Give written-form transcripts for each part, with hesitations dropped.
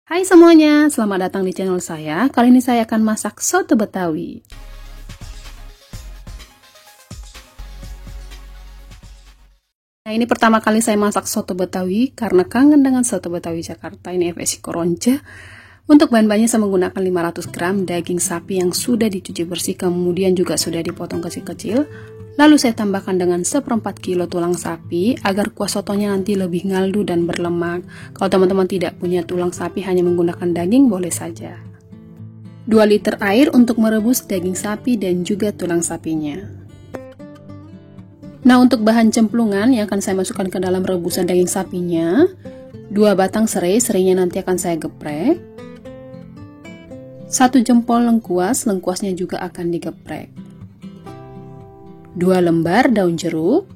Hai semuanya, selamat datang di channel saya. Kali ini saya akan masak soto Betawi. Nah, ini pertama kali saya masak soto Betawi karena kangen dengan soto Betawi Jakarta. Ini FSI Koronce. Untuk bahan-bahannya saya menggunakan 500 gram daging sapi yang sudah dicuci bersih, kemudian juga sudah dipotong kecil-kecil. Lalu saya tambahkan dengan 1/4 kilo tulang sapi agar kuah sotonya nanti lebih ngaldu dan berlemak. Kalau teman-teman tidak punya tulang sapi, hanya menggunakan daging boleh saja. 2 liter air untuk merebus daging sapi dan juga tulang sapinya. Nah, untuk bahan cemplungan yang akan saya masukkan ke dalam rebusan daging sapinya, 2 batang serai, serainya nanti akan saya geprek. 1 jempol lengkuas, lengkuasnya juga akan digeprek. 2 lembar daun jeruk,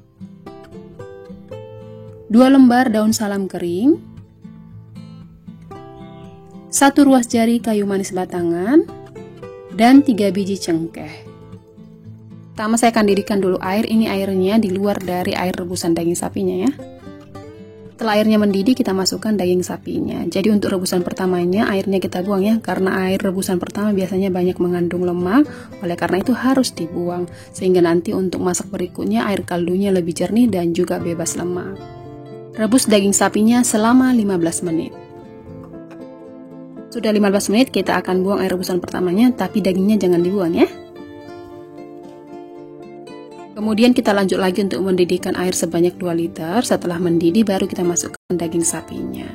2 lembar daun salam kering, 1 ruas jari kayu manis batangan, dan 3 biji cengkeh. Pertama saya akan didihkan dulu air, ini airnya di luar dari air rebusan daging sapinya ya. Setelah airnya mendidih, kita masukkan daging sapinya. Jadi untuk rebusan pertamanya airnya kita buang ya, karena air rebusan pertama biasanya banyak mengandung lemak, oleh karena itu harus dibuang, sehingga nanti untuk masak berikutnya air kaldunya lebih jernih dan juga bebas lemak. Rebus daging sapinya selama 15 menit. Sudah 15 menit kita akan buang air rebusan pertamanya, tapi dagingnya jangan dibuang ya. Kemudian kita lanjut lagi untuk mendidihkan air sebanyak 2 liter. Setelah mendidih baru kita masukkan daging sapinya.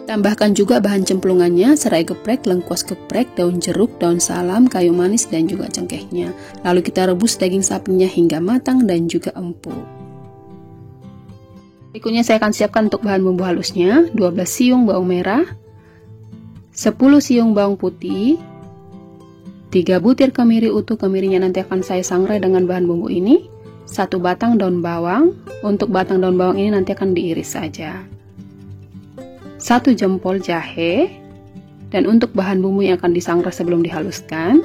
Tambahkan juga bahan cemplungannya, serai geprek, lengkuas geprek, daun jeruk, daun salam, kayu manis, dan juga cengkehnya. Lalu kita rebus daging sapinya hingga matang dan juga empuk. Berikutnya saya akan siapkan untuk bahan bumbu halusnya, 12 siung bawang merah, 10 siung bawang putih, 3 butir kemiri utuh, kemirinya nanti akan saya sangrai dengan bahan bumbu ini, 1 batang daun bawang, untuk batang daun bawang ini nanti akan diiris saja, 1 jempol jahe, dan untuk bahan bumbu yang akan disangrai sebelum dihaluskan,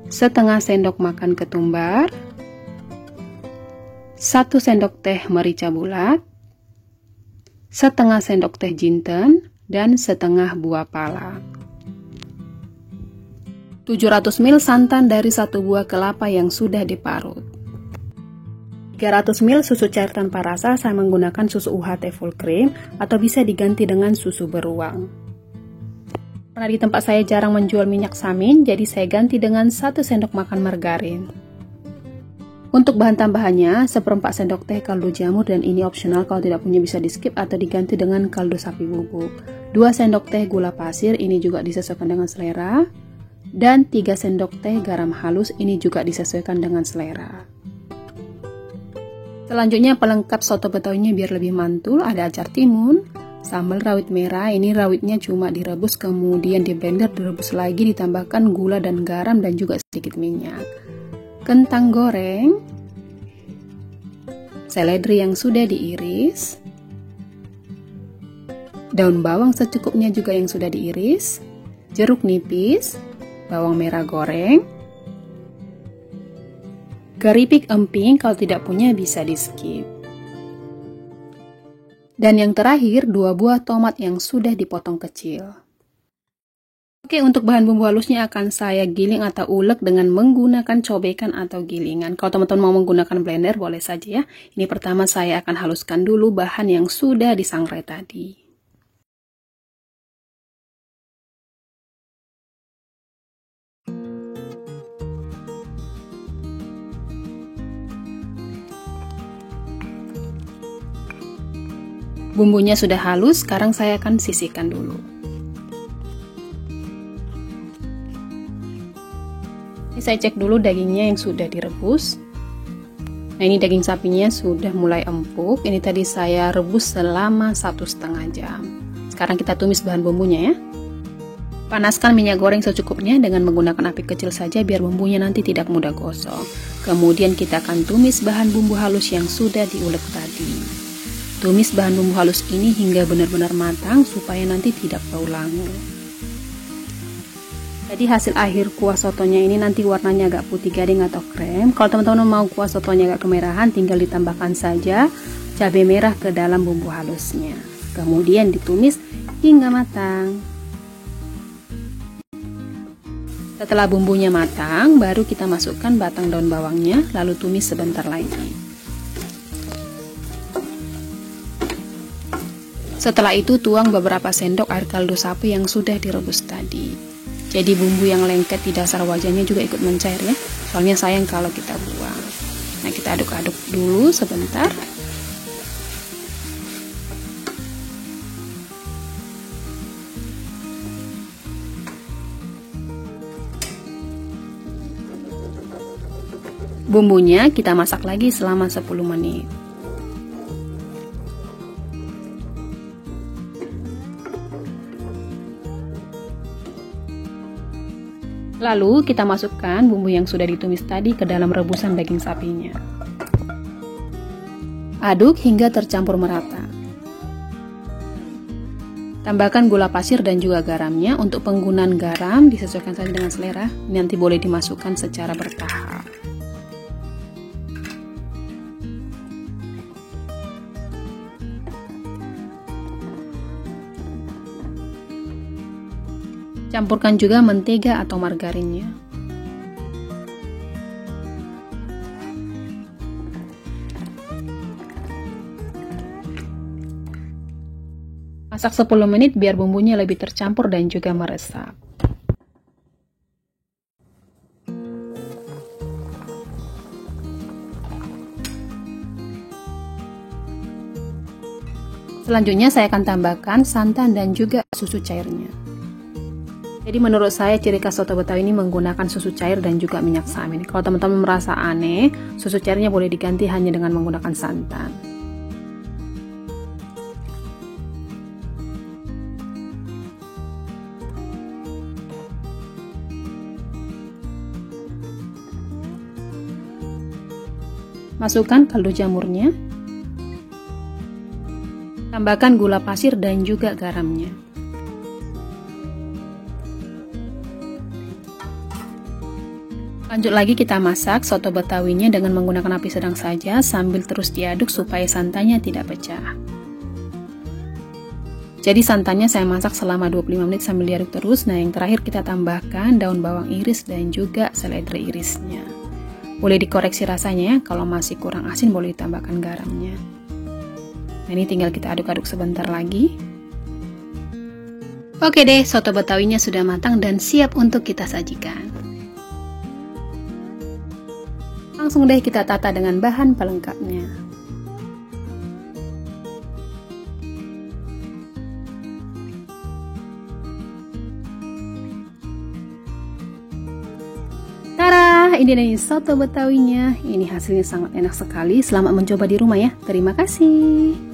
setengah sendok makan ketumbar, 1 sendok teh merica bulat, setengah sendok teh jinten, dan setengah buah pala. 700 ml santan dari 1 buah kelapa yang sudah diparut. 300 ml susu cair tanpa rasa, saya menggunakan susu UHT full cream atau bisa diganti dengan susu beruang. Karena di tempat saya jarang menjual minyak samin, jadi saya ganti dengan 1 sendok makan margarin. Untuk bahan tambahannya, 1/4 sendok teh kaldu jamur, dan ini opsional, kalau tidak punya bisa di skip atau diganti dengan kaldu sapi bubuk. 2 sendok teh gula pasir, ini juga disesuaikan dengan selera. Dan 3 sendok teh garam halus, ini juga disesuaikan dengan selera. Selanjutnya pelengkap soto betawinya biar lebih mantul, ada acar timun, sambal rawit merah, ini rawitnya cuma direbus kemudian di blender, direbus lagi, ditambahkan gula dan garam dan juga sedikit minyak. Kentang goreng, seledri yang sudah diiris, daun bawang secukupnya juga yang sudah diiris, jeruk nipis, bawang merah goreng, keripik emping, kalau tidak punya bisa di skip. Dan yang terakhir 2 buah tomat yang sudah dipotong kecil. Oke, untuk bahan bumbu halusnya akan saya giling atau ulek dengan menggunakan cobekan atau gilingan. Kalau teman-teman mau menggunakan blender boleh saja ya. Ini pertama saya akan haluskan dulu bahan yang sudah disangrai tadi. Bumbunya sudah halus, sekarang saya akan sisihkan dulu. Ini saya cek dulu dagingnya yang sudah direbus. Nah, ini daging sapinya sudah mulai empuk. Ini tadi saya rebus selama 1,5 jam. Sekarang kita tumis bahan bumbunya ya. Panaskan minyak goreng secukupnya dengan menggunakan api kecil saja biar bumbunya nanti tidak mudah gosong. Kemudian kita akan tumis bahan bumbu halus yang sudah diulek tadi. Tumis bahan bumbu halus ini hingga benar-benar matang supaya nanti tidak bau langu. Jadi hasil akhir kuah sotonya ini nanti warnanya agak putih gading atau krem. Kalau teman-teman mau kuah sotonya agak kemerahan, tinggal ditambahkan saja cabai merah ke dalam bumbu halusnya. Kemudian ditumis hingga matang. Setelah bumbunya matang, baru kita masukkan batang daun bawangnya, lalu tumis sebentar lagi. Setelah itu tuang beberapa sendok air kaldu sapi yang sudah direbus tadi. Jadi bumbu yang lengket di dasar wajannya juga ikut mencair ya. Soalnya sayang kalau kita buang. Nah, kita aduk-aduk dulu sebentar. Bumbunya kita masak lagi selama 10 menit. Lalu kita masukkan bumbu yang sudah ditumis tadi ke dalam rebusan daging sapinya. Aduk hingga tercampur merata. Tambahkan gula pasir dan juga garamnya. Untuk penggunaan garam disesuaikan saja dengan selera. Nanti boleh dimasukkan secara bertahap. Campurkan juga mentega atau margarinnya. Masak 10 menit biar bumbunya lebih tercampur dan juga meresap. Selanjutnya saya akan tambahkan santan dan juga susu cairnya. Jadi menurut saya ciri khas soto Betawi ini menggunakan susu cair dan juga minyak samin. Kalau teman-teman merasa aneh, susu cairnya boleh diganti hanya dengan menggunakan santan. Masukkan kaldu jamurnya. Tambahkan gula pasir dan juga garamnya. Lanjut lagi kita masak soto betawinya dengan menggunakan api sedang saja sambil terus diaduk supaya santannya tidak pecah. Jadi santannya saya masak selama 25 menit sambil diaduk terus. Nah, yang terakhir kita tambahkan daun bawang iris dan juga seledri irisnya. Boleh dikoreksi rasanya ya, kalau masih kurang asin boleh ditambahkan garamnya. Nah, ini tinggal kita aduk-aduk sebentar lagi. Oke deh, soto betawinya sudah matang dan siap untuk kita sajikan. Langsung deh kita tata dengan bahan pelengkapnya. Tara, ini nih soto betawinya. Ini hasilnya sangat enak sekali. Selamat mencoba di rumah ya. Terima kasih.